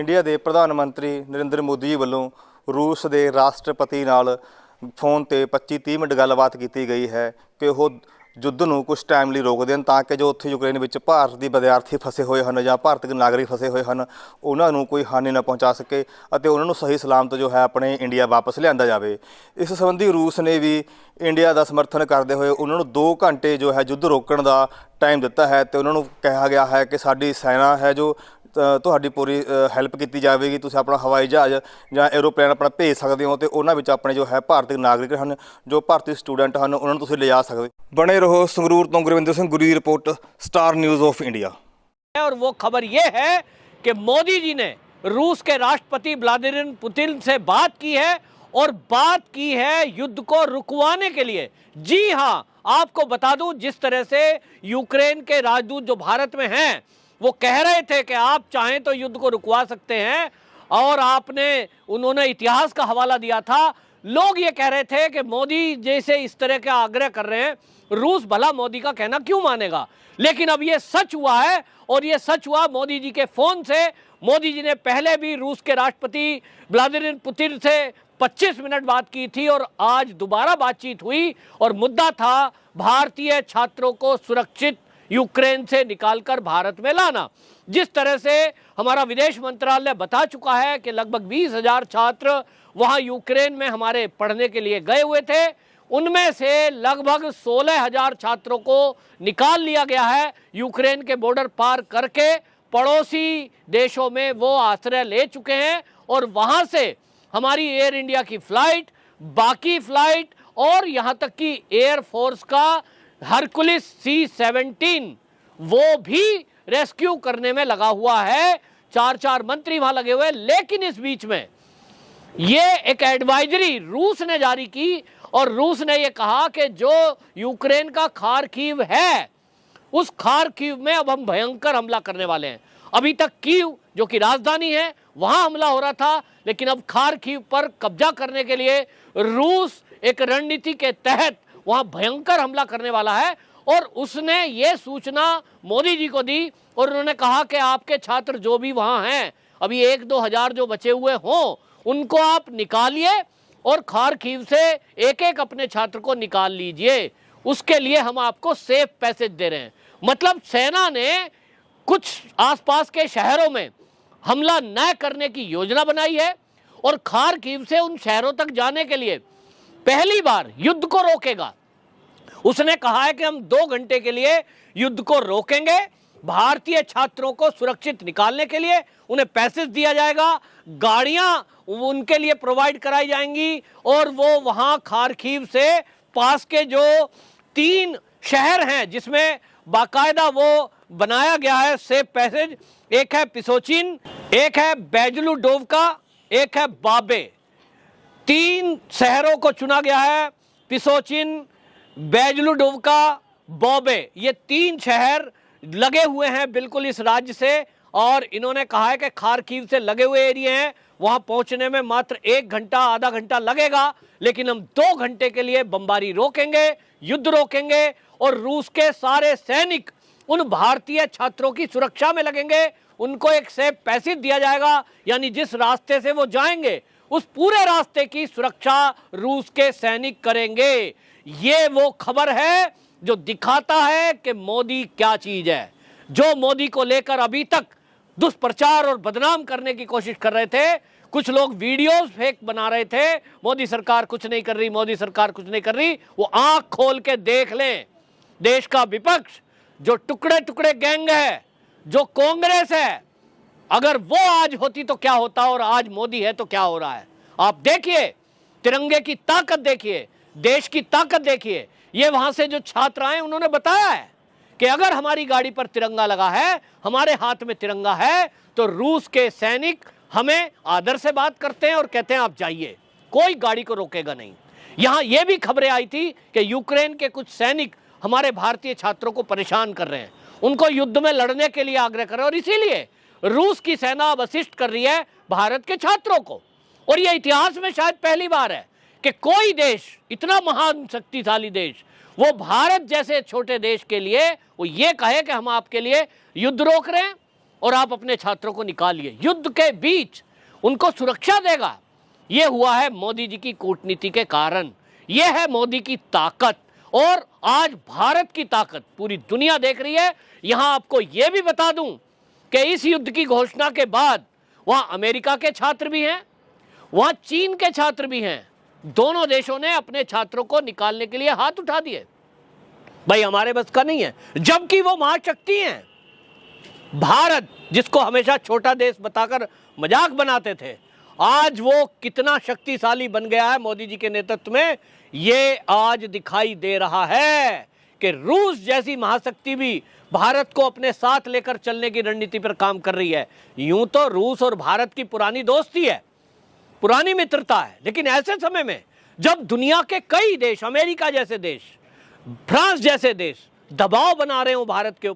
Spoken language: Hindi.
इंडिया के प्रधानमंत्री नरेंद्र मोदी जी वालों रूस के राष्ट्रपति नाल फोन ते 25-30 मिनट गलबात की गई है कि वह युद्ध ਨੂੰ कुछ टाइम ਲਈ रोक देन ताकि जो उत्थे यूक्रेन ਵਿੱਚ ਭਾਰਤ ਦੇ ਵਿਦਿਆਰਥੀ ਫਸੇ ਹੋਏ ਹਨ ਜਾਂ ਭਾਰਤ ਦੇ ਨਾਗਰਿਕ ਫਸੇ ਹੋਏ ਹਨ ਉਹਨਾਂ ਨੂੰ ਕੋਈ ਹਾਨੀ ਨਾ ਪਹੁੰਚਾ ਸਕੇ ਅਤੇ ਉਹਨਾਂ ਨੂੰ ਸਹੀ ਸਲਾਮਤ ਜੋ ਹੈ ਆਪਣੇ ਇੰਡੀਆ ਵਾਪਸ ਲਿਆਂਦਾ ਜਾਵੇ। ਇਸ ਸੰਬੰਧੀ रूस ने भी इंडिया का समर्थन करते हुए उन्होंने 2 घंटे जो है युद्ध रोकने का टाइम दिता है तो उन्होंने कहा गया है कि साडी सेना है जो ਤੁਹਾਡੀ पूरी हैल्प की जाएगी, तुसीं अपना हवाई जहाज़ या एरोप्लेन अपना भेज सकते हो तो उन्होंने अपने जो है भारतीय नागरिक हैं जो भारतीय स्टूडेंट हैं उन्होंने तुसीं ले जा सकते। बने रहो। संगरूर तो गुरविंदर सिंह गुरी की report, star news of India. और वो खबर ये है कि मोदी जी ने रूस के राष्ट्रपति व्लादिमीर पुतिन से बात की है और बात की है युद्ध को रुकवाने के लिए। जी हाँ, आपको बता दूं जिस तरह से यूक्रेन के राजदूत जो भारत में हैं वो कह रहे थे कि आप चाहें तो युद्ध को रुकवा सकते हैं और उन्होंने इतिहास का हवाला दिया था। लोग ये कह रहे थे कि मोदी जैसे इस तरह का आग्रह कर रहे हैं, रूस भला मोदी का कहना क्यों मानेगा। लेकिन अब ये सच हुआ है और ये सच हुआ मोदी जी के फ़ोन से। मोदी जी ने पहले भी रूस के राष्ट्रपति व्लादिमीर पुतिन से 25 मिनट बात की थी और आज दोबारा बातचीत हुई और मुद्दा था भारतीय छात्रों को सुरक्षित यूक्रेन से निकालकर भारत में लाना। जिस तरह से हमारा विदेश मंत्रालय बता चुका है कि लगभग 20,000 छात्र वहां यूक्रेन में हमारे पढ़ने के लिए गए हुए थे, उनमें से लगभग 16,000 छात्रों को निकाल लिया गया है। यूक्रेन के बॉर्डर पार करके पड़ोसी देशों में वो आश्रय ले चुके हैं और वहां से हमारी एयर इंडिया की फ्लाइट, बाकी फ्लाइट और यहाँ तक कि एयरफोर्स का हरकुलिस C-17 वो भी रेस्क्यू करने में लगा हुआ है। 4 मंत्री वहां लगे हुए। लेकिन इस बीच में ये एक एडवाइजरी रूस ने जारी की और रूस ने ये कहा कि जो यूक्रेन का खार्किव है उस खार्किव में अब हम भयंकर हमला करने वाले हैं। अभी तक कीव जो कि राजधानी है वहां हमला हो रहा था, लेकिन अब खार्किव पर कब्जा करने के लिए रूस एक रणनीति के तहत वहां भयंकर हमला करने वाला है। और उसने ये सूचना मोदी जी को दी और उन्होंने कहा कि आपके छात्र जो भी वहां हैं, अभी 1-2 हज़ार जो बचे हुए हों उनको आप निकालिए और खार्किव से एक अपने छात्र को निकाल लीजिए। उसके लिए हम आपको सेफ पैसेज दे रहे हैं। मतलब सेना ने कुछ आसपास के शहरों में हमला न करने की योजना बनाई है और खार्किव से उन शहरों तक जाने के लिए पहली बार युद्ध को रोकेगा। उसने कहा है कि हम 2 घंटे के लिए युद्ध को रोकेंगे, भारतीय छात्रों को सुरक्षित निकालने के लिए उन्हें पैसेज दिया जाएगा, गाड़ियां उनके लिए प्रोवाइड कराई जाएंगी और वो वहां खार्किव से पास के जो 3 शहर हैं जिसमें बाकायदा वो बनाया गया है सेफ पैसेज, एक है पिसोचिन, एक है बेजलुडोवका, एक है बाबे। 3 शहरों को चुना गया है, पिसोचिन, बेजलुडोवका, बॉबे। ये 3 शहर लगे हुए हैं बिल्कुल इस राज्य से और इन्होंने कहा है कि खार्किव से लगे हुए एरिया हैं, वहां पहुंचने में मात्र 1 घंटा आधा घंटा लगेगा। लेकिन हम 2 घंटे के लिए बमबारी रोकेंगे, युद्ध रोकेंगे और रूस के सारे सैनिक उन भारतीय छात्रों की सुरक्षा में लगेंगे। उनको एक सेफ पैसेज दिया जाएगा, यानी जिस रास्ते से वो जाएंगे उस पूरे रास्ते की सुरक्षा रूस के सैनिक करेंगे। ये वो खबर है जो दिखाता है कि मोदी क्या चीज है। जो मोदी को लेकर अभी तक दुष्प्रचार और बदनाम करने की कोशिश कर रहे थे, कुछ लोग वीडियोस फेक बना रहे थे, मोदी सरकार कुछ नहीं कर रही, मोदी सरकार कुछ नहीं कर रही, वो आंख खोल के देख लें। देश का विपक्ष जो टुकड़े टुकड़े गैंग है, जो कांग्रेस है, अगर वो आज होती तो क्या होता और आज मोदी है तो क्या हो रहा है। आप देखिए, तिरंगे की ताकत देखिए, देश की ताकत देखिए। ये वहां से जो छात्र आए उन्होंने बताया है कि अगर हमारी गाड़ी पर तिरंगा लगा है, हमारे हाथ में तिरंगा है, तो रूस के सैनिक हमें आदर से बात करते हैं और कहते हैं आप जाइए, कोई गाड़ी को रोकेगा नहीं। यहां यह भी खबरें आई थी कि यूक्रेन के कुछ सैनिक हमारे भारतीय छात्रों को परेशान कर रहे हैं, उनको युद्ध में लड़ने के लिए आग्रह कर रहे हैं और इसीलिए रूस की सेना अब असिस्ट कर रही है भारत के छात्रों को। और यह इतिहास में शायद पहली बार है कि कोई देश, इतना महान शक्तिशाली देश, वो भारत जैसे छोटे देश के लिए वो ये कहे कि हम आपके लिए युद्ध रोक रहे हैं। और आप अपने छात्रों को निकालिए। युद्ध के बीच उनको सुरक्षा देगा। यह हुआ है मोदी जी की कूटनीति के कारण। यह है मोदी की ताकत, और आज भारत की ताकत पूरी दुनिया देख रही है। यहां आपको यह भी बता दूं कि इस युद्ध की घोषणा के बाद वहां अमेरिका के छात्र भी हैं, वहां चीन के छात्र भी हैं। दोनों देशों ने अपने छात्रों को निकालने के लिए हाथ उठा दिए। भाई हमारे बस का नहीं है, जबकि वो महाशक्ति हैं। भारत, जिसको हमेशा छोटा देश बताकर मजाक बनाते थे, आज वो कितना शक्तिशाली बन गया है मोदी जी के नेतृत्व में। ये आज दिखाई दे रहा है कि रूस जैसी महाशक्ति भी भारत को अपने साथ लेकर चलने की रणनीति पर काम कर रही है। यूं तो रूस और भारत की पुरानी दोस्ती है, पुरानी मित्रता है, लेकिन ऐसे समय में जब दुनिया के कई देश, अमेरिका जैसे देश, फ्रांस जैसे देश दबाव बना रहे हो भारत के ऊपर,